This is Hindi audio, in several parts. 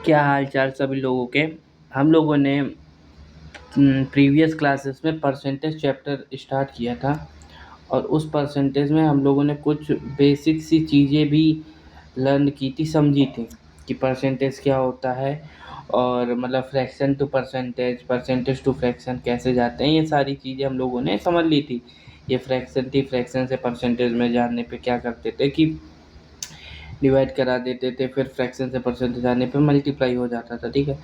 क्या हाल चाल सभी लोगों के। हम लोगों ने प्रीवियस क्लासेस में परसेंटेज चैप्टर स्टार्ट किया था और उस परसेंटेज में हम लोगों ने कुछ बेसिक सी चीज़ें भी लर्न की थी, समझी थी कि परसेंटेज क्या होता है और मतलब fraction to percentage, percentage to fraction कैसे जाते हैं, ये सारी चीज़ें हम लोगों ने समझ ली थी। ये फ्रैक्शन थी, फ्रैक्शन से परसेंटेज में जानने पे क्या करते थे कि डिवाइड करा देते थे, फिर फ्रैक्शन से परसेंटेज आने पे मल्टीप्लाई हो जाता था। ठीक है,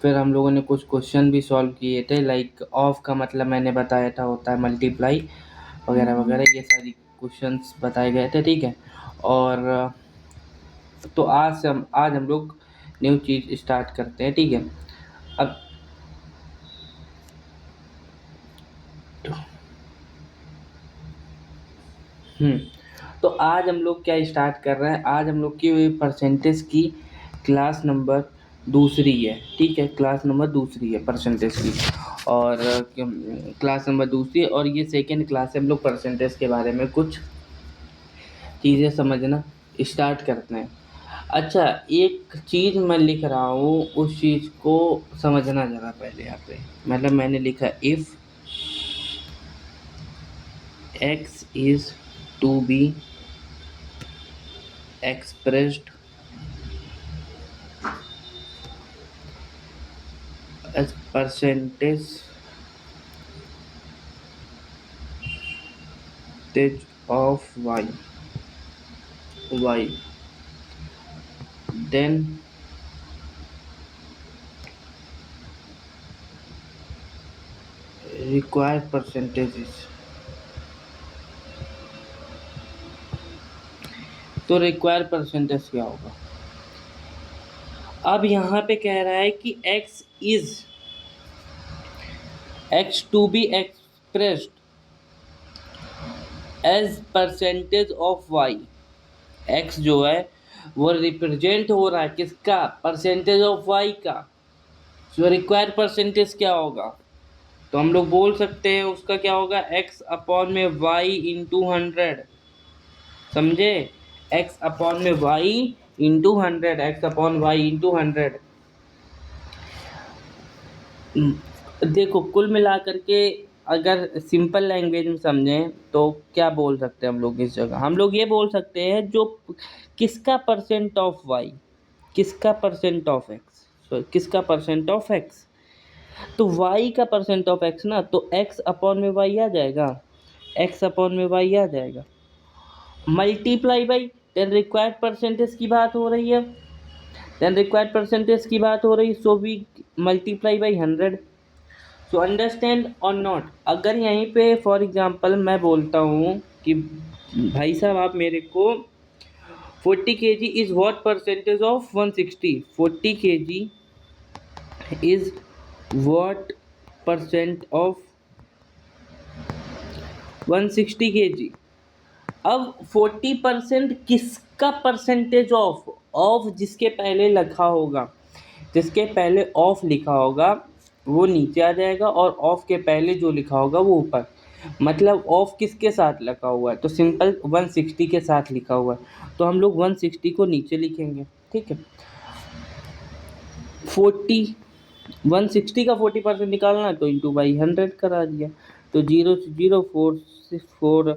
फिर हम लोगों ने कुछ क्वेश्चन भी सॉल्व किए थे, लाइक ऑफ का मतलब मैंने बताया था होता है मल्टीप्लाई वगैरह वगैरह, ये सारी क्वेश्चंस बताए गए थे। ठीक है, और तो आज हम लोग न्यू चीज़ स्टार्ट करते हैं। ठीक है, अब हम्म तो आज हम लोग क्या स्टार्ट कर रहे हैं, आज हम लोग की परसेंटेज की क्लास नंबर दूसरी है। ठीक है, क्लास नंबर दूसरी है परसेंटेज की, और क्लास नंबर दूसरी है, और ये सेकेंड क्लास है। हम लोग परसेंटेज के बारे में कुछ चीज़ें समझना स्टार्ट करते हैं। अच्छा, एक चीज़ मैं लिख रहा हूँ, उस चीज़ को समझना ज़रा पहले यहाँ पे। मतलब मैंने लिखा if x is to be expressed as percentage of y, then required percentages। तो रिक्वायर परसेंटेज क्या होगा? अब यहाँ पे कह रहा है कि x to be expressed as percentage of y। x जो है वो रिप्रेजेंट हो रहा है किसका? परसेंटेज ऑफ y का। जो रिक्वायर्ड परसेंटेज क्या होगा? तो हम लोग बोल सकते हैं उसका क्या होगा, x अपॉन में y इंटू 100। समझे? x अपॉन में y into 100, x upon y into 100। देखो, कुल मिलाकर के अगर सिंपल लैंग्वेज में समझें तो क्या बोल सकते हैं हम लोग इस जगह? हम लोग ये बोल सकते हैं जो किसका परसेंट ऑफ y, किसका परसेंट ऑफ x, किसका परसेंट ऑफ x, तो y का परसेंट ऑफ x ना, तो x अपॉन में y आ जाएगा, x अपॉन में y आ जाएगा, multiply by ten required percentage की बात हो रही है, टेन रिक्वायर्ड परसेंटेज की बात हो रही है, so we multiply by 100। So understand or not? अगर यहीं पे फॉर एग्जांपल मैं बोलता हूँ कि भाई साहब आप मेरे को 40 kg is what percentage of 160, 40 kg is what percent of 160 kg। अब 40% किसका परसेंटेज ऑफ जिसके पहले लिखा होगा, जिसके पहले ऑफ लिखा होगा वो नीचे आ जाएगा, और ऑफ के पहले जो लिखा होगा वो ऊपर। मतलब ऑफ किसके साथ लिखा हुआ है? तो सिंपल 160 के साथ लिखा हुआ है, तो हम लोग 160 को नीचे लिखेंगे। ठीक है, 160 का 40% निकालना है तो इंटू बाई 100 करा दिया, तो 0 से 0,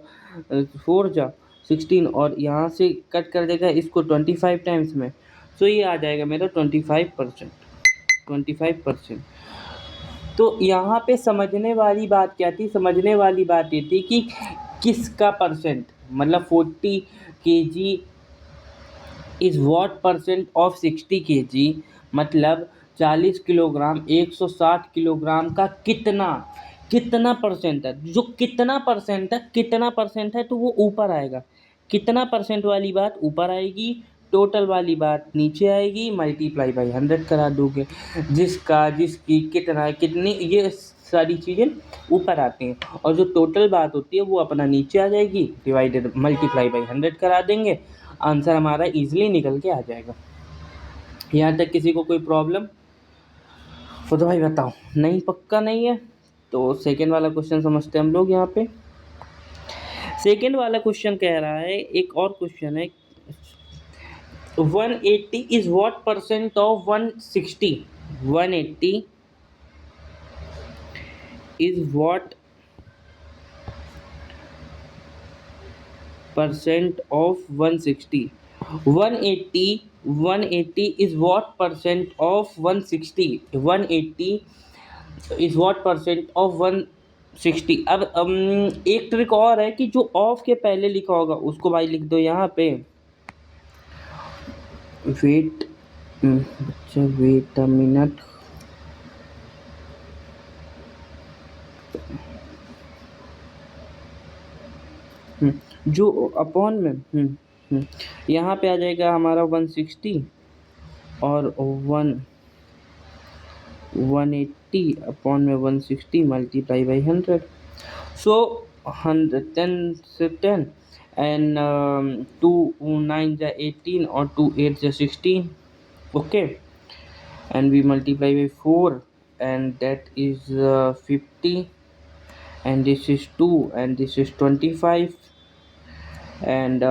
4 जा 16, और यहाँ से कट कर देगा इसको 25 टाइम्स में, तो ये आ जाएगा मेरा 25%। 25%। तो यहाँ पे समझने वाली बात क्या थी? समझने वाली बात ये थी कि किसका परसेंट, मतलब 40 kg is what percent of 60 kg, मतलब 40 किलोग्राम 160 किलोग्राम का कितना परसेंट है। जो कितना परसेंट है तो वो ऊपर आएगा। कितना परसेंट वाली बात ऊपर आएगी, टोटल वाली बात नीचे आएगी, मल्टीप्लाई बाई 100 करा दोगे। जिसका, जिसकी, कितना, कितनी, ये सारी चीज़ें ऊपर आती हैं, और जो टोटल बात होती है वो अपना नीचे आ जाएगी, डिवाइडेड मल्टीप्लाई बाई 100 करा देंगे, आंसर हमारा इजीली निकल के आ जाएगा। यहाँ तक किसी को कोई प्रॉब्लम हो तो भाई बताओ। नहीं, पक्का नहीं है तो सेकेंड वाला क्वेश्चन समझते हैं हम लोग। यहाँ पे सेकेंड वाला क्वेश्चन कह रहा है, एक और क्वेश्चन है, 180 is what percent of 160? 180 is what percent of 160? 180 is what percent of 160? 180 is what percent of 160? अब एक ट्रिक और है कि जो ऑफ के पहले लिखा होगा उसको भाई लिख दो यहाँ पे, वेट बच्चा वेट अ मिनट, जो अपॉन में यहाँ पे आ जाएगा हमारा 160 और 180 अपॉन में 160 मल्टीप्लाई बाई 100. सो 110 से 10 एंड 2 9 जा 18 और 2 8 जा 16. Okay, and we multiply by 4 and that is 50, and this is 2 and this is 25, and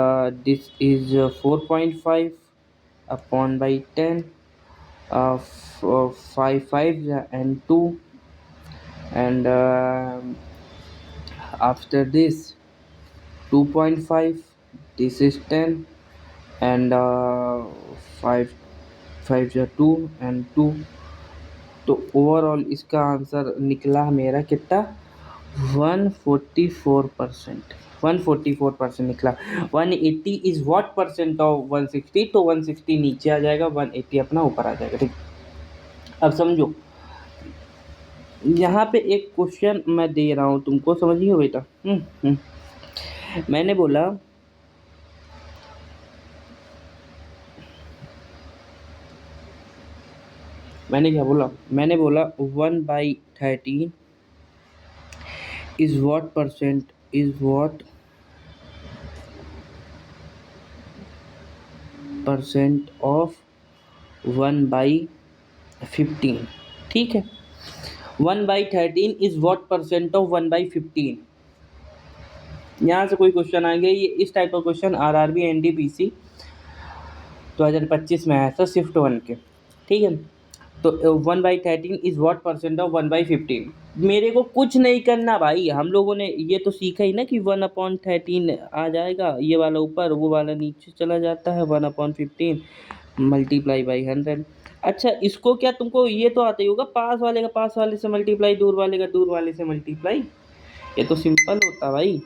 this is 4.5 upon by 10, 5 5 and 2, and after this 2.5, this is 10, and 5 5 2 and 2. तो ओवरऑल इसका आंसर निकला मेरा कितना, 144%. 144% निकला. 180 इज व्हाट परसेंट ऑफ 160? तो 160 नीचे आ जाएगा, 180 अपना ऊपर आ जाएगा. ठीक, अब समझो, यहाँ पे एक क्वेश्चन मैं दे रहा हूँ तुमको, समझिए बेटा. मैंने बोला क्या बोला, मैंने बोला 1/13 is what percent of 1/15. ठीक है, 1/13 is what percent of 1/15. यहाँ से कोई क्वेश्चन आएंगे, ये इस टाइप का क्वेश्चन RRB NTPC 2025 में आया था शिफ्ट 1 के. ठीक है, तो 1/13 इज व्हाट परसेंट ऑफ 1/15. मेरे को कुछ नहीं करना भाई, हम लोगों ने ये तो सीखा ही ना कि 1/13 आ जाएगा, ये वाला ऊपर वो वाला नीचे चला जाता है, 1/15 मल्टीप्लाई बाई 100. अच्छा, इसको क्या तुमको ये तो आता ही होगा, पास वाले का पास वाले से मल्टीप्लाई, दूर वाले का दूर वाले से मल्टीप्लाई, ये तो सिंपल होता भाई.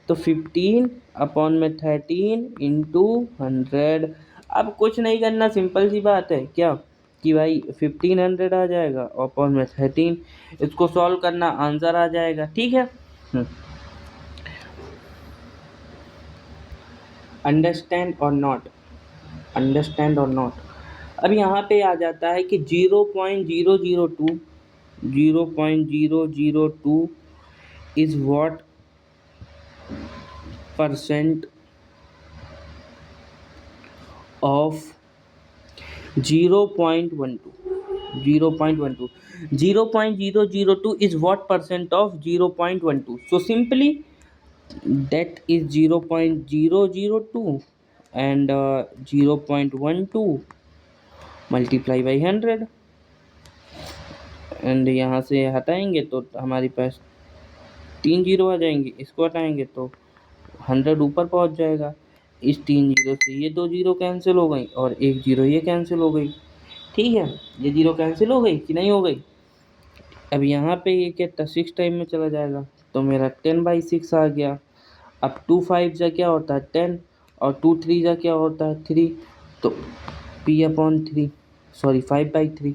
तो 15/13 इंटू 100. अब कुछ नहीं करना, सिंपल सी बात है क्या कि भाई 1500 आ जाएगा अपॉन में 13. इसको सॉल्व करना, आंसर आ जाएगा. ठीक है, understand or not, understand or not. अब यहाँ पे आ जाता है कि 0.002 is what percent of 0.12. 0.002 is what percent of 0.12. So simply that is 0.002 and 0.12 multiply by 100. And यहाँ से हटाएंगे तो हमारे पास 3 जीरो आ जाएंगे, इसको हटाएंगे तो 100 ऊपर पहुँच जाएगा. इस 3 जीरो से ये 2 जीरो कैंसिल हो गई और 1 जीरो ये कैंसिल हो गई. ठीक है, ये जीरो कैंसिल हो गई कि नहीं हो गई. अब यहाँ पे ये क्या 6 टाइम में चला जाएगा, तो मेरा 10/6 आ गया. अब 2 5 जा क्या होता है 10 और 2 3 जा क्या होता है 3, तो P/3 सॉरी 5/3.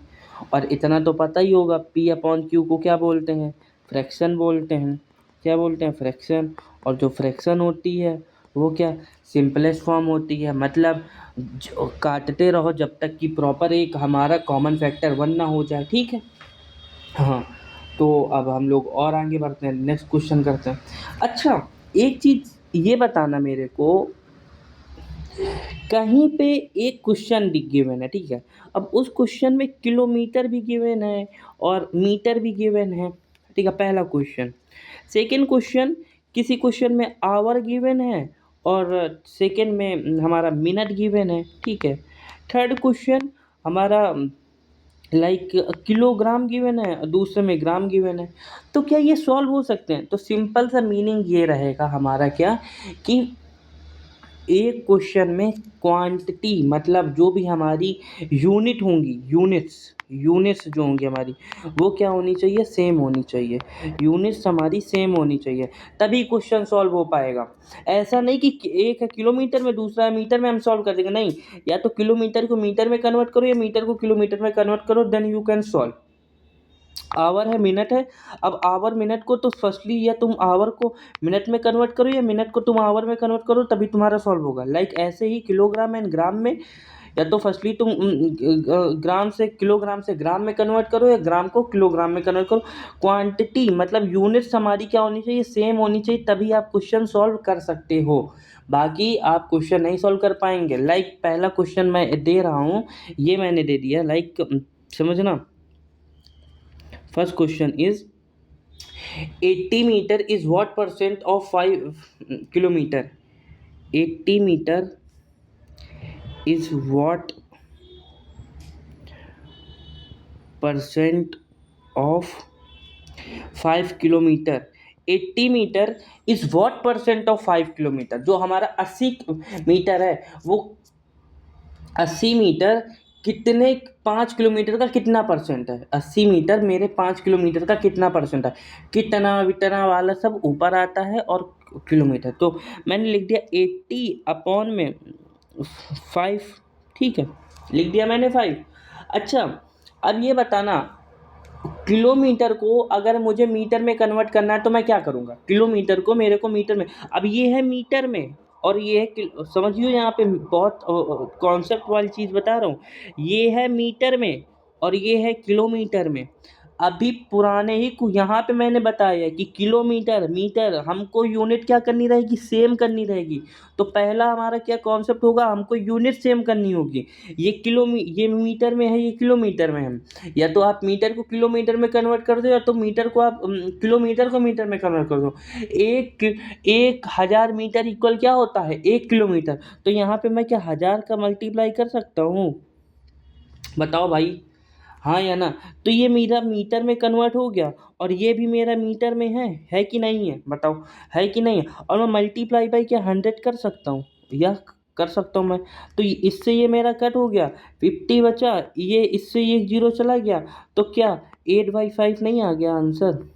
और इतना तो पता ही होगा, P/Q को क्या बोलते हैं, फ्रैक्शन बोलते हैं. क्या बोलते हैं, फ्रैक्शन. और जो फ्रैक्शन होती है वो क्या, सिंपलेस्ट फॉर्म होती है. मतलब काटते रहो जब तक कि प्रॉपर एक हमारा कॉमन फैक्टर 1 ना हो जाए. ठीक है, हाँ. तो अब हम लोग और आगे बढ़ते हैं, नेक्स्ट क्वेश्चन करते हैं. अच्छा, एक चीज़ ये बताना मेरे को, कहीं पे एक क्वेश्चन गिवन है, ठीक है. अब उस क्वेश्चन में किलोमीटर भी गिवन है और मीटर भी गिवन है. ठीक है, पहला क्वेश्चन. सेकंड क्वेश्चन, किसी क्वेश्चन में आवर गिवन है और सेकंड में हमारा मिनट गिवन है. ठीक है, थर्ड क्वेश्चन हमारा लाइक किलोग्राम गिवन है, दूसरे में ग्राम गिवन है, तो क्या ये सॉल्व हो सकते हैं? तो सिंपल सा मीनिंग ये रहेगा हमारा क्या, कि एक क्वेश्चन में क्वांटिटी मतलब जो भी हमारी यूनिट होंगी, यूनिट्स जो होंगी हमारी, वो क्या होनी चाहिए, सेम होनी चाहिए। यूनिट्स हमारी सेम होनी चाहिए, तभी क्वेश्चन सॉल्व हो पाएगा। ऐसा नहीं कि एक है किलोमीटर में, दूसरा है मीटर में, हम सॉल्व कर देंगे, नहीं। या तो किलोमीटर को मीटर में कन्वर्ट करो या मीटर को किलोमीटर में कन्वर्ट करो, then you can solve. Hour है, मिनट है, अब आवर मिनट को तो फर्स्टली या तुम आवर को मिनट में कन्वर्ट करो या मिनट को तुम आवर में कन्वर्ट करो, तभी तुम्हारा सॉल्व होगा। लाइक ऐसे ही किलोग्राम एंड ग्राम में, या तो फर्स्टली तुम किलोग्राम से ग्राम में कन्वर्ट करो या ग्राम को किलोग्राम में कन्वर्ट करो। क्वांटिटी मतलब यूनिट्स हमारी क्या होनी चाहिए, सेम होनी चाहिए, तभी आप क्वेश्चन सॉल्व कर सकते हो। बाकी आप क्वेश्चन नहीं सॉल्व कर पाएंगे। लाइक पहला क्वेश्चन मैं दे रहा हूँ, ये मैंने दे दिया, लाइक समझना। First question is 80 meter is what percent of 5 kilometer? 80 meter is what percent of 5 kilometre? 80 metre is what percent of 5 kilometre? जो हमारा 80 मीटर है, वो 80 मीटर कितने 5 किलोमीटर का कितना परसेंट है? 80 मीटर मेरे 5 किलोमीटर का कितना परसेंट है? कितना वितना वाला सब ऊपर आता है और किलोमीटर, तो मैंने लिख दिया 80 अपॉन में 5। ठीक है, लिख दिया मैंने 5। अच्छा, अब ये बताना, किलोमीटर को अगर मुझे मीटर में कन्वर्ट करना है तो मैं क्या करूँगा? किलोमीटर को मेरे को मीटर में, अब ये है मीटर में और ये है समझिए, यहाँ पे बहुत कॉन्सेप्ट वाली चीज़ बता रहा हूँ। ये है मीटर में और ये है किलोमीटर में। अभी पुराने ही यहाँ पे मैंने बताया कि किलोमीटर मीटर हमको यूनिट क्या करनी रहेगी, सेम करनी रहेगी। तो पहला हमारा क्या कॉन्सेप्ट होगा, हमको यूनिट सेम करनी होगी। ये मीटर में है, ये किलोमीटर में है। या तो आप मीटर को किलोमीटर में कन्वर्ट कर दो, या तो मीटर को आप किलोमीटर को मीटर में कन्वर्ट कर दो। 1000 मीटर इक्वल क्या होता है, 1 किलोमीटर। तो यहाँ पे मैं क्या 1000 का मल्टीप्लाई कर सकता हूँ? बताओ भाई, हाँ या ना? तो ये मेरा मीटर में कन्वर्ट हो गया और ये भी मेरा मीटर में है कि नहीं है? बताओ, है कि नहीं है? और मैं मल्टीप्लाई बाई क्या 100 कर सकता हूँ, या कर सकता हूँ मैं? तो इससे ये मेरा कट हो गया, 50 बचा, ये इससे ये 0 चला गया, तो क्या 8/5 नहीं आ गया आंसर?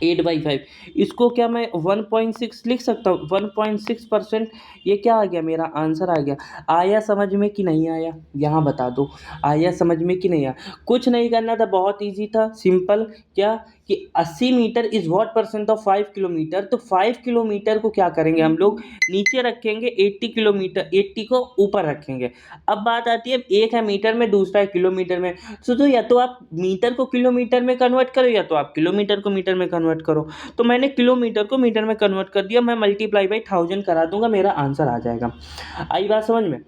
8/5। इसको क्या मैं 1.6 लिख सकता हूँ? 1.6%, ये क्या आ गया, मेरा आंसर आ गया। आया समझ में कि नहीं आया? यहाँ बता दो, आया समझ में कि नहीं आया? कुछ नहीं करना था, बहुत ईजी था, सिंपल। क्या कि 80 metre is what percent of 5 kilometre. तो 5 किलोमीटर को क्या करेंगे हम लोग, नीचे रखेंगे, 80 किलोमीटर 80 को ऊपर रखेंगे। अब बात आती है, एक है मीटर में, दूसरा है किलोमीटर में। तो या तो आप मीटर को किलोमीटर में कन्वर्ट करो, या तो आप किलोमीटर को मीटर में कन्वर्ट करो। तो मैंने किलोमीटर को मीटर में कन्वर्ट कर दिया, मैं मल्टीप्लाई बाई 1000 करा दूंगा, मेरा आंसर आ जाएगा। आई बात समझ में?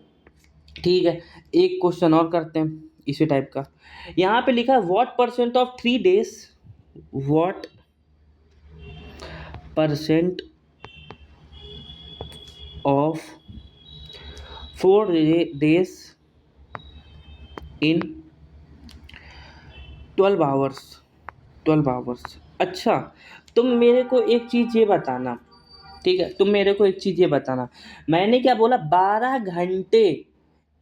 ठीक है, एक क्वेश्चन और करते हैं इसी टाइप का। यहाँ पे लिखा है what percent of 3 days, what percent of 4 days in 12 hours, 12 hours. अच्छा, तुम मेरे को एक चीज़ ये बताना, ठीक है, तुम मेरे को एक चीज़ ये बताना, मैंने क्या बोला, 12 घंटे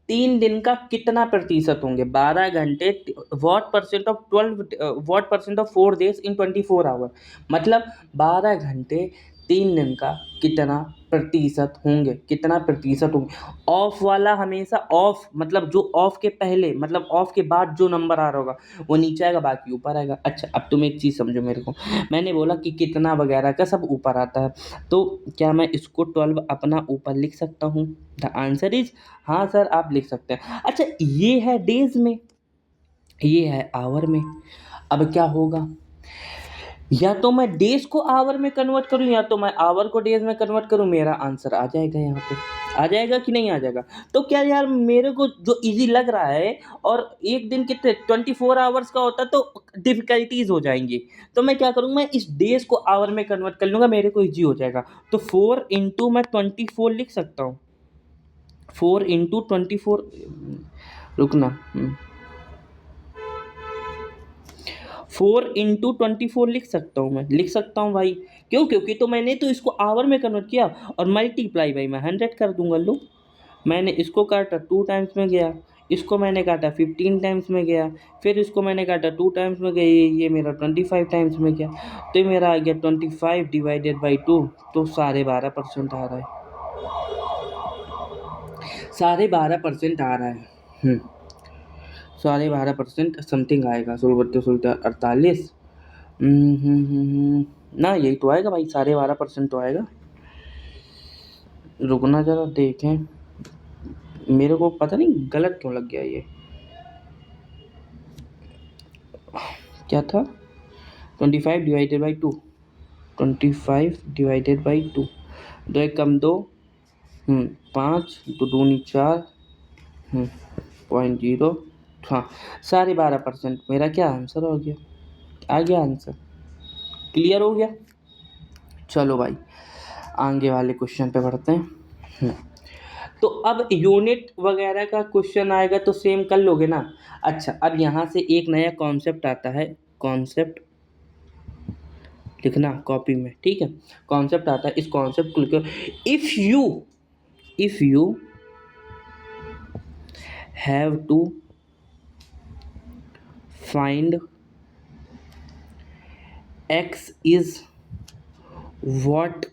3 दिन का कितना प्रतिशत होंगे? 12 घंटे, what percent of 4 days in 24 hour, मतलब 12 घंटे 3 दिन का कितना प्रतिशत होंगे, कितना प्रतिशत होंगे? ऑफ वाला हमेशा ऑफ, मतलब जो ऑफ के पहले, मतलब ऑफ के बाद जो नंबर आ रहा होगा वो नीचे आएगा, बाकी ऊपर आएगा। अच्छा, अब तुम एक चीज़ समझो मेरे को, मैंने बोला कि कितना वगैरह का सब ऊपर आता है, तो क्या मैं इसको 12 अपना ऊपर लिख सकता हूँ? द आंसर इज हाँ सर, आप लिख सकते हैं। अच्छा, ये है डेज में, ये है आवर में। अब क्या होगा, या तो मैं डेज को आवर में कन्वर्ट करूं, या तो मैं आवर को डेज में कन्वर्ट करूं, मेरा आंसर आ जाएगा। यहाँ पे आ जाएगा कि नहीं आ जाएगा? तो क्या यार, मेरे को जो इजी लग रहा है, और एक दिन कितने 24 आवर्स का होता, तो डिफिकल्टीज हो जाएंगी। तो मैं क्या करूँगा, मैं इस डेज को आवर में कन्वर्ट कर लूँगा, मेरे को इजी हो जाएगा। तो 4 इंटू मैं 24 लिख सकता हूँ, 4 × 24, रुकना, 4 × 24 लिख सकता हूँ, मैं लिख सकता हूँ भाई। क्यों? क्योंकि तो मैंने तो इसको आवर में कन्वर्ट किया और मल्टीप्लाई बाई मैं 100 कर दूंगा। लो, मैंने इसको काटा 2 टाइम्स में गया, इसको मैंने काटा 15 टाइम्स में गया, फिर इसको मैंने काटा 2 टाइम्स में गया, ये मेरा 25 टाइम्स में गया। तो ये मेरा आ गया 25 डिवाइडेड बाई 2, तो 12.5% आ रहा है, 12.5% आ रहा है। 12.5% समथिंग आएगा। 16 ना, यही तो आएगा भाई, 12.5% तो आएगा। रुकना जरा देखें, मेरे को पता नहीं गलत क्यों लग गया ये, क्या था? 25 डिवाइडेड बाई 2, 25 डिवाइडेड बाई 2, 2 एक कम 2, 5, 2 दूनी 4, 0.0, हाँ 12.5% मेरा क्या आंसर हो गया? आ गया आंसर, क्लियर हो गया। चलो भाई आगे वाले क्वेश्चन पे बढ़ते हैं। तो अब यूनिट वगैरह का क्वेश्चन आएगा तो सेम कर लोगे ना। अच्छा, अब यहाँ से एक नया कॉन्सेप्ट आता है, कॉन्सेप्ट लिखना कॉपी में, ठीक है। कॉन्सेप्ट आता है, इस कॉन्सेप्ट को लिखो। If you have to find x is what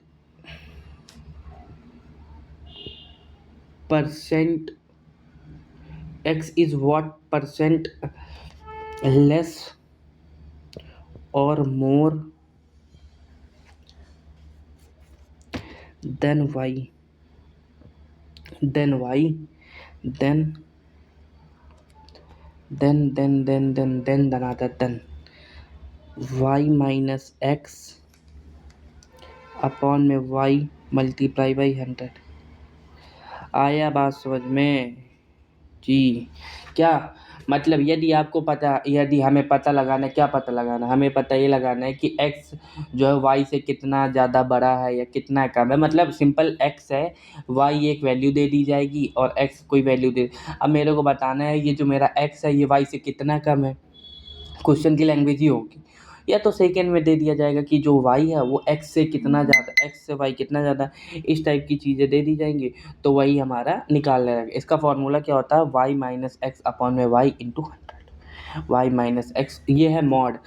percent less or more than y, then another then y minus x upon में y मल्टीप्लाई बाई 100। आया बात समझ में जी? क्या मतलब, यदि आपको पता, यदि हमें पता लगाना, क्या पता लगाना, हमें पता ये लगाना है कि x जो है y से कितना ज़्यादा बड़ा है या कितना कम है। मतलब सिंपल x है, y एक वैल्यू दे दी जाएगी और x कोई वैल्यू दे। अब मेरे को बताना है ये जो मेरा x है ये y से कितना कम है। क्वेश्चन की लैंग्वेज ही होगी, या तो सेकेंड में दे दिया जाएगा कि जो y है वो x से कितना ज़्यादा, x से y कितना ज़्यादा, इस टाइप की चीज़ें दे दी जाएंगी, तो वही हमारा निकालना रहेगा। इसका फॉर्मूला क्या होता है? y माइनस एक्स अपॉन में y into 100। y minus x, ये है मॉड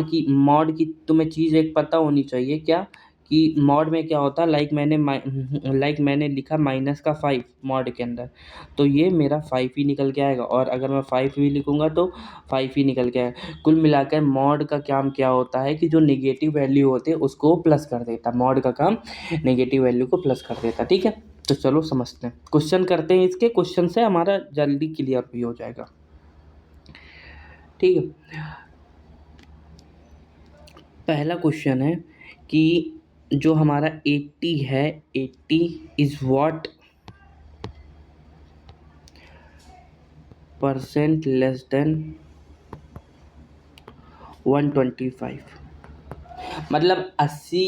की तुम्हें चीज़ एक पता होनी चाहिए, क्या कि मॉड में क्या होता है। लाइक मैंने लिखा माइनस का 5 मॉड के अंदर, तो ये मेरा 5 ही निकल के आएगा, और अगर मैं 5 भी लिखूंगा तो 5 ही निकल के आएगा। कुल मिलाकर मॉड का काम क्या होता है कि जो नेगेटिव वैल्यू होते हैं उसको प्लस कर देता। मॉड का काम नेगेटिव वैल्यू को प्लस कर देता, ठीक है। तो चलो समझते हैं, क्वेश्चन करते हैं। इसके क्वेश्चन से हमारा जल्दी क्लियर भी हो जाएगा, ठीक है। पहला क्वेश्चन है कि जो हमारा 80 है, 80 is what percent less than 125। मतलब 80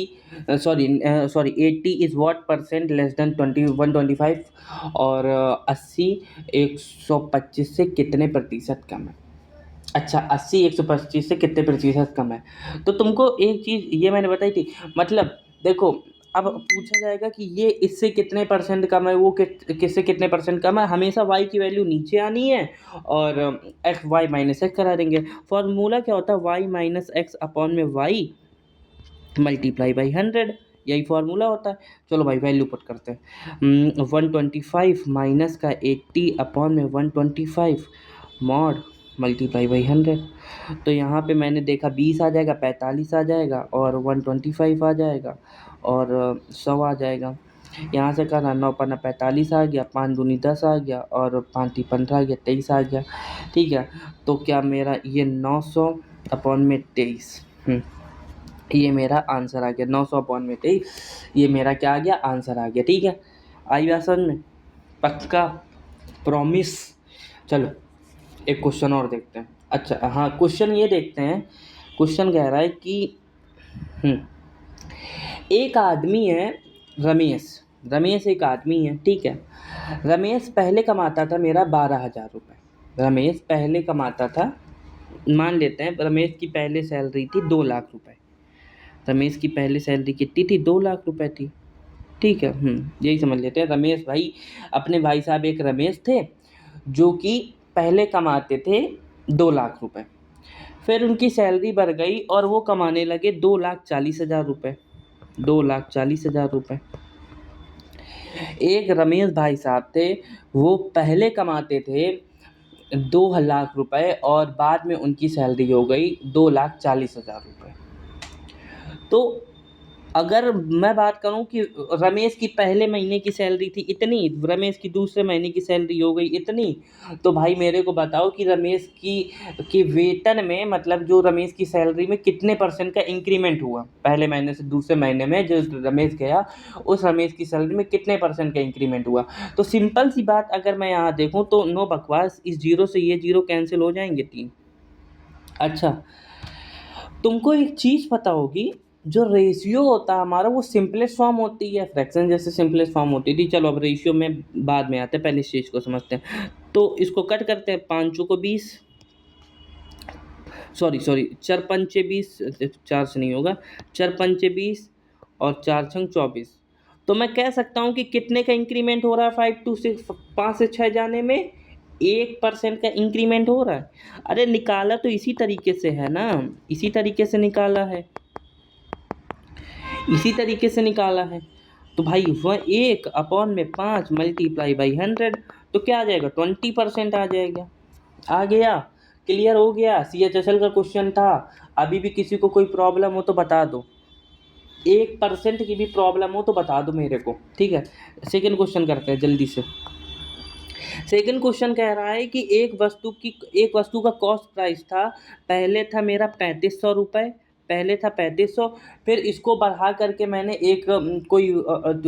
is what percent less than 125, और 80 125 से कितने प्रतिशत कम है। अच्छा, 80 125 से कितने प्रतिशत कम है। तो तुमको एक चीज़ ये मैंने बताई थी, मतलब देखो, अब पूछा जाएगा कि ये इससे कितने परसेंट कम है, वो किससे कितने परसेंट कम है। हमेशा y की वैल्यू नीचे आनी है और एक्स वाई माइनस एक्स करा देंगे। फॉर्मूला क्या होता है? y माइनस एक्स अपॉन में y मल्टीप्लाई बाई 100, यही फार्मूला होता है। चलो भाई वैल्यू पुट करते हैं। 125 माइनस का 80 अपॉन में 125 मॉड मल्टीप्लाई बाई 100। तो यहाँ पे मैंने देखा 20 आ जाएगा, 45 आ जाएगा, और 125 आ जाएगा, और 100 आ जाएगा। यहाँ से करना 9 पन्ना 45 आ गया, 5 दूनी 10 आ गया, और 5 ती 15 आ गया, 23 आ गया, ठीक है। तो क्या मेरा ये 900 अपॉन में 23, ये मेरा आंसर आ गया। 900 अपॉन में 23, ये मेरा क्या आ गया? आंसर आ गया, ठीक है। आई बात समझ में? पक्का? प्रॉमिस? चलो एक क्वेश्चन और देखते हैं। अच्छा हाँ, क्वेश्चन ये देखते हैं। क्वेश्चन कह रहा है कि एक आदमी है रमेश, रमेश एक आदमी है, ठीक है। रमेश पहले कमाता था मेरा 12,000 रुपये। रमेश पहले कमाता था, मान लेते हैं रमेश की पहले सैलरी थी 2 लाख रुपए। रमेश की पहले सैलरी कितनी थी? 2 लाख रुपए थी, ठीक है। यही समझ लेते हैं। रमेश भाई, अपने भाई साहब एक रमेश थे जो कि पहले कमाते थे 2 लाख रुपए। फिर उनकी सैलरी बढ़ गई और वो कमाने लगे 2,40,000 रुपये। 2,40,000 रुपये। एक रमेश भाई साहब थे, वो पहले कमाते थे 2 लाख रुपए और बाद में उनकी सैलरी हो गई 2,40,000 रुपये। तो अगर मैं बात करूं कि रमेश की पहले महीने की सैलरी थी इतनी, रमेश की दूसरे महीने की सैलरी हो गई इतनी, तो भाई मेरे को बताओ कि रमेश की वेतन में, मतलब जो रमेश की सैलरी में कितने % का इंक्रीमेंट हुआ पहले महीने से दूसरे महीने में। जो रमेश गया उस रमेश की सैलरी में कितने % का इंक्रीमेंट हुआ। तो सिंपल सी बात अगर मैं यहाँ देखूँ तो नो बकवास, इस जीरो से ये जीरो कैंसिल हो जाएंगे 3। अच्छा, तुमको एक चीज़ पता होगी, जो रेशियो होता है हमारा वो सिंपलेस्ट फॉर्म होती है, फ्रैक्शन जैसे सिंपलेस्ट फॉर्म होती थी। चलो अब रेशियो में बाद में आते हैं, पहले इस चीज़ को समझते हैं। तो इसको कट करते हैं, 5 को 20, सॉरी 4 पंचे 20, 4 से नहीं होगा, 4 पंचे 20 और 4 छंग 24। तो मैं कह सकता हूँ कि कितने का इंक्रीमेंट हो रहा है 5 to 6, 5 से 6 जाने में 1% का इंक्रीमेंट हो रहा है। अरे निकाला तो इसी तरीके से है ना, इसी तरीके से निकाला है, इसी तरीके से निकाला है। तो भाई वह 1/5 मल्टीप्लाई बाई 100, तो क्या आ जाएगा? 20% आ जाएगा। आ गया, क्लियर हो गया। CHSL का क्वेश्चन था। अभी भी किसी को कोई प्रॉब्लम हो तो बता दो, 1% की भी प्रॉब्लम हो तो बता दो मेरे को, ठीक है। सेकेंड क्वेश्चन करते हैं जल्दी से। सेकेंड क्वेश्चन कह रहा है कि एक वस्तु का कॉस्ट प्राइस था, पहले था मेरा 3500 रुपये, पहले था 3500, फिर इसको बढ़ा करके मैंने एक कोई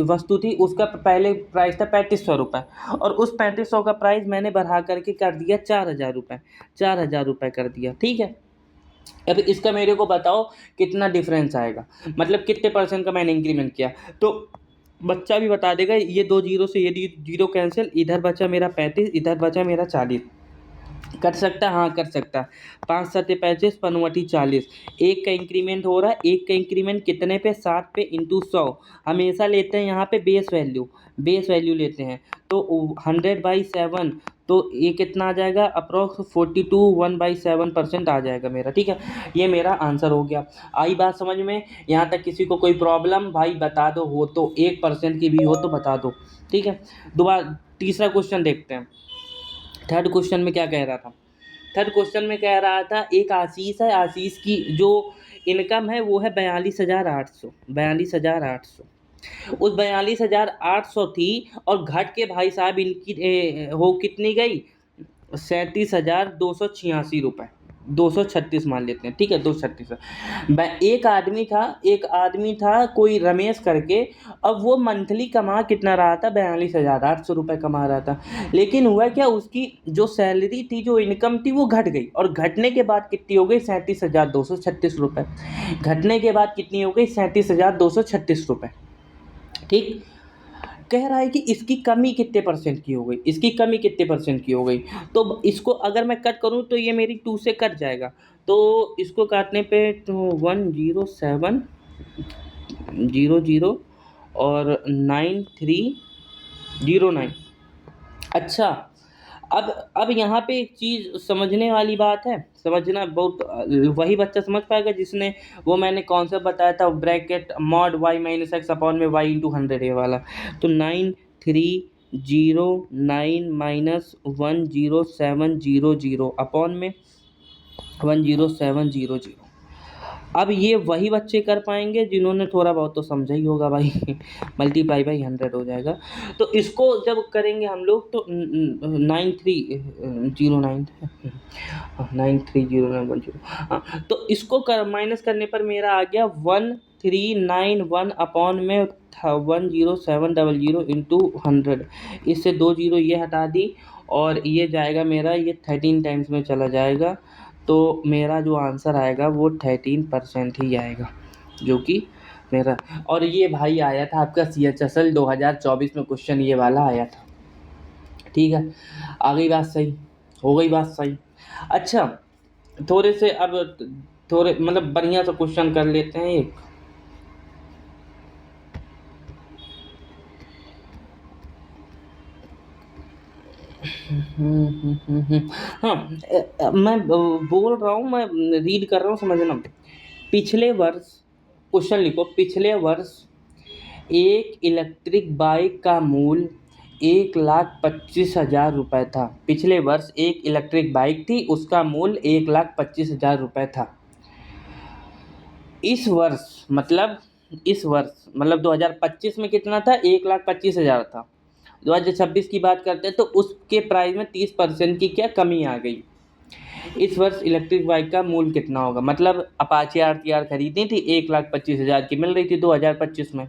वस्तु थी, उसका पहले प्राइस था 3500 रुपये, और उस 3500 का प्राइस मैंने बढ़ा करके कर दिया 4,000 रुपये, 4,000 रुपये कर दिया, ठीक है। अब इसका मेरे को बताओ कितना डिफरेंस आएगा, मतलब कितने % का मैंने इंक्रीमेंट किया। तो बच्चा भी बता देगा, ये 2 जीरो से ये जीरो कैंसिल, इधर बचा मेरा 35, इधर बचा मेरा 40। कर सकता है? हाँ कर सकता है। 5 सत्ते 35, 5 40। एक का इंक्रीमेंट हो रहा है, एक का इंक्रीमेंट कितने पे? 7 पे इंटू 100। हमेशा लेते हैं यहाँ पे बेस वैल्यू लेते हैं। तो 100/7, तो ये कितना आ जाएगा? अप्रॉक्स 42 1/7% आ जाएगा मेरा, ठीक है। ये मेरा आंसर हो गया। आई बात समझ में? यहाँ तक किसी को कोई प्रॉब्लम भाई बता दो, हो तो 1% की भी हो तो बता दो, ठीक है। दोबारा तीसरा क्वेश्चन देखते हैं। थर्ड क्वेश्चन में क्या कह रहा था? थर्ड क्वेश्चन में कह रहा था, एक आशीष है, आशीष की जो इनकम है वो है 42,800, 42,800। उस 42,800 थी और घट के भाई साहब इनकी हो कितनी गई? 37,286 रुपये, 236 मान लेते हैं, ठीक है, 236। एक आदमी था कोई रमेश करके, अब वो मंथली कमा कितना रहा था? 42,800 रुपये कमा रहा था। लेकिन हुआ क्या, उसकी जो सैलरी थी, जो इनकम थी, वो घट गई, और घटने के बाद कितनी हो गई? 37,236 रुपये। घटने के बाद कितनी हो गई? 37,236 रुपये, ठीक। कह रहा है कि इसकी कमी कितने % की हो गई, इसकी कमी कितने % की हो गई। तो इसको अगर मैं कट करूं तो ये मेरी 2 से कट जाएगा, तो इसको काटने पे 10700 और 9309। अच्छा, अब यहाँ पे एक चीज़ समझने वाली बात है, समझना बहुत, वही बच्चा समझ पाएगा जिसने वो मैंने कॉन्सेप्ट बताया था, bracket mod y - x upon में y × 100 ये वाला। तो 9309 - 10700 अपॉन में 10700। अब ये वही बच्चे कर पाएंगे जिन्होंने थोड़ा बहुत तो समझा ही होगा भाई। मल्टीप्लाई बाई 100 हो जाएगा। तो इसको जब करेंगे हम लोग तो 9309 हाँ, तो इसको माइनस करने पर मेरा आ गया 1391 अपॉन में 10700 इंटू 100। इससे 2 जीरो ये हटा दी और ये जाएगा मेरा, ये 13 टाइम्स में चला जाएगा। तो मेरा जो आंसर आएगा वो 13% ही आएगा, जो कि मेरा। और ये भाई आया था आपका CHSL 2024 में, क्वेश्चन ये वाला आया था। ठीक है, आ गई बात सही, हो गई बात सही। अच्छा, थोड़े से अब थोड़े मतलब बढ़िया सा क्वेश्चन कर लेते हैं एक। हाँ, मैं बोल रहा हूँ, मैं रीड कर रहा हूँ, समझना। पिछले वर्ष, क्वेश्चन लिखो, पिछले वर्ष एक इलेक्ट्रिक बाइक का मूल्य 1,25,000 था। पिछले वर्ष एक इलेक्ट्रिक बाइक थी, उसका मूल्य 1,25,000 था। इस वर्ष मतलब 2025 में कितना था? 1,25,000 था। 2026 की बात करते हैं तो उसके प्राइस में 30% की क्या कमी आ गई। इस वर्ष इलेक्ट्रिक बाइक का मूल्य कितना होगा? मतलब अपाचे RTR खरीदी थी, 1,25,000 की मिल रही थी 2025 में।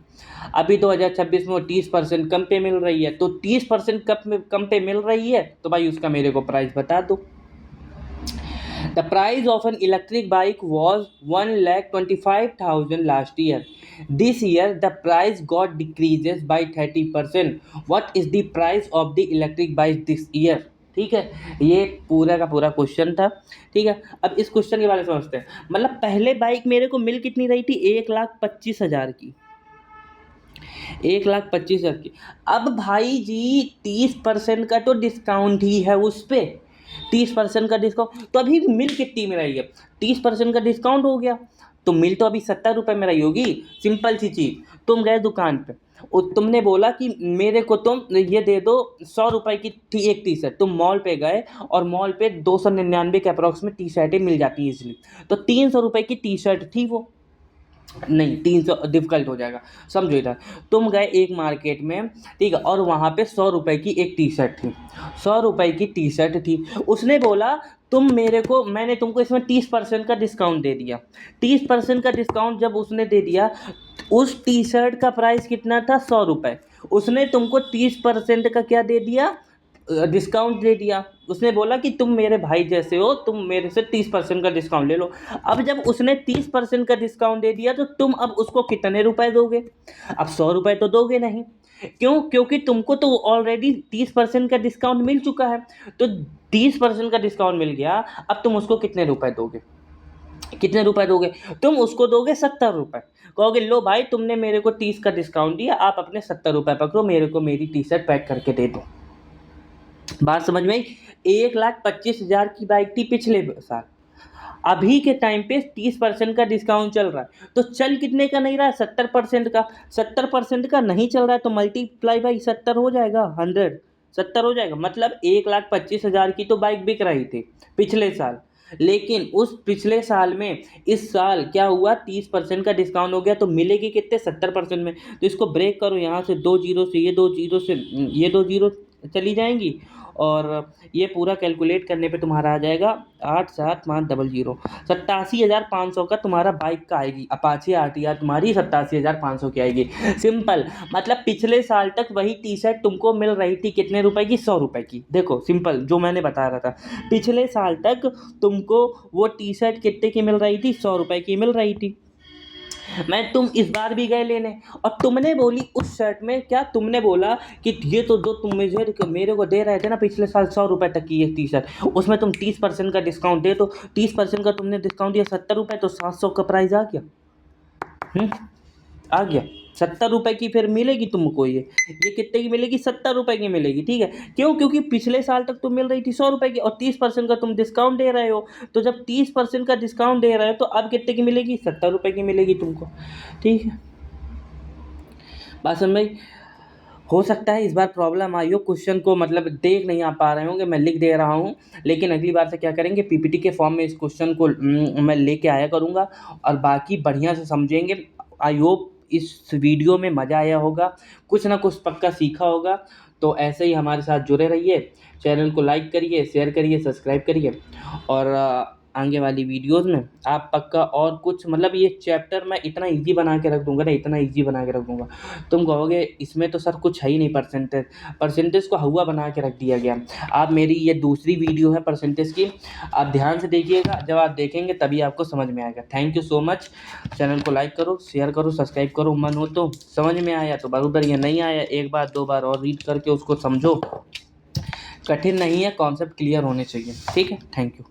अभी 2026 में वो 30% कम पे मिल रही है। तो 30% कम पे मिल रही है तो भाई उसका मेरे को प्राइस बता दो। The price of an electric bike was 1,25,000 last year. This year the price got decreases by 30%. What is the price of the electric bike this year? ठीक है, ये पूरा का पूरा क्वेश्चन था। ठीक है, अब इस क्वेश्चन के बारे में समझते हैं। मतलब पहले बाइक मेरे को मिल कितनी रही थी? 1,25,000 की, 1,25,000 की। अब भाई जी 30% का तो डिस्काउंट ही है उस पे, 30% का डिस्काउंट, तो अभी मिल कितनी में रही है? 30% का डिस्काउंट हो गया तो मिल तो अभी 70 रुपये में रही होगी। सिंपल सी चीज़, तुम गए दुकान पे और तुमने बोला कि मेरे को तुम ये दे दो 100 रुपये की थी एक टी शर्ट। तुम मॉल पे गए और मॉल पे 299 के अप्रॉक्स में टी शर्टें मिल जाती हैं इजीली, तो 300 रुपये की टी शर्ट थी वो। नहीं, 300 डिफिकल्ट हो जाएगा, समझो इधर। तुम गए एक मार्केट में, ठीक है, और वहाँ पे 100 रुपये की एक टी शर्ट थी, 100 रुपये की टी शर्ट थी। उसने बोला तुम मेरे को, मैंने तुमको इसमें 30% का डिस्काउंट दे दिया। 30% का डिस्काउंट जब उसने दे दिया, उस टी शर्ट का प्राइस कितना था? 100 रुपये। उसने तुमको 30% का क्या दे दिया? डिस्काउंट दे दिया। उसने बोला कि तुम मेरे भाई जैसे हो, तुम मेरे से 30% का डिस्काउंट ले लो। अब जब उसने 30% का डिस्काउंट दे दिया तो तुम अब उसको कितने रुपए दोगे? अब 100 रुपये तो दोगे नहीं। क्यों? क्योंकि तुमको तो ऑलरेडी 30% का डिस्काउंट मिल चुका है। तो 30% का डिस्काउंट मिल गया, अब तुम उसको कितने रुपए दोगे? कितने रुपए दोगे? तुम उसको दोगे 70 रुपये। कहोगे लो भाई तुमने मेरे को 30 का डिस्काउंट दिया, आप अपने 70 रुपये पकड़ो, मेरे को मेरी टी शर्ट पैक करके दे दो। बात समझ में आई? 1,25,000 की बाइक थी पिछले साल, अभी के टाइम पे 30% का डिस्काउंट चल रहा है। तो चल कितने का नहीं रहा है? 70% का। 70% का नहीं चल रहा है तो मल्टीप्लाई बाई 70 हो जाएगा, 100, 70 हो जाएगा। मतलब 1,25,000 की तो बाइक बिक रही थी पिछले साल। लेकिन उस पिछले साल में इस साल क्या हुआ? 30% का डिस्काउंट हो गया तो मिलेगी कितने? 70% में। तो इसको ब्रेक करो, यहाँ से 2 जीरो से ये 2 जीरो से ये 2 जीरो चली जाएंगी, और ये पूरा कैलकुलेट करने पे तुम्हारा आ जाएगा 87,500, 87,500 का तुम्हारा बाइक का आएगी। अपाचे RTR तुम्हारी 87,500 की आएगी। सिंपल, मतलब पिछले साल तक वही टी शर्ट तुमको मिल रही थी कितने रुपए की? 100 रुपये की। देखो सिंपल जो मैंने बता रहा था, पिछले साल तक तुमको वो टी शर्ट कितने की मिल रही थी? 100 रुपये की मिल रही थी। तुम इस बार भी गए लेने और तुमने बोली उस शर्ट में, क्या तुमने बोला कि ये तो जो तुम मेरे को दे रहे थे ना पिछले साल 100 रुपये तक की ये टी शर्ट, उसमें तुम 30% का डिस्काउंट दे दो। 30% का तुमने डिस्काउंट दिया 70 रुपये, तो 700 का प्राइस आ गया। आ गया 70 रुपये की फिर मिलेगी तुमको ये कितने की मिलेगी? 70 रुपये की मिलेगी। ठीक है, क्यों? क्योंकि पिछले साल तक तो मिल रही थी 100 रुपये की और 30% का तुम डिस्काउंट दे रहे हो। तो जब 30% का डिस्काउंट दे रहे हो तो अब कितने की मिलेगी? 70 रुपये की मिलेगी तुमको। ठीक है, बात समझ में आई? हो सकता है इस बार प्रॉब्लम आई हो, क्वेश्चन को मतलब देख नहीं आ पा रहे होंगे, मैं लिख दे रहा हूँ। लेकिन अगली बार से क्या करेंगे, PPT के फॉर्म में इस क्वेश्चन को मैं लेके आया करूँगा और बाकी बढ़िया से समझेंगे। आई होप इस वीडियो में मज़ा आया होगा, कुछ ना कुछ पक्का सीखा होगा। तो ऐसे ही हमारे साथ जुड़े रहिए, चैनल को लाइक करिए, शेयर करिए, सब्सक्राइब करिए, और आगे वाली वीडियोस में आप पक्का और कुछ मतलब ये चैप्टर मैं इतना इजी बना के रख दूंगा ना, इतना इजी बना के रख दूंगा, तुम कहोगे इसमें तो सर कुछ है ही नहीं, परसेंटेज को हवा बना के रख दिया गया। आप मेरी ये दूसरी वीडियो है परसेंटेज की, आप ध्यान से देखिएगा, जब आप देखेंगे तभी आपको समझ में आएगा। Thank you so much. Channel को लाइक करो, शेयर करो, सब्सक्राइब करो, मन हो तो, समझ में आया तो बराबर, ये नहीं आया एक बार दो बार और रीड करके उसको समझो, कठिन नहीं है, कॉन्सेप्ट क्लियर होने चाहिए। ठीक है, थैंक यू।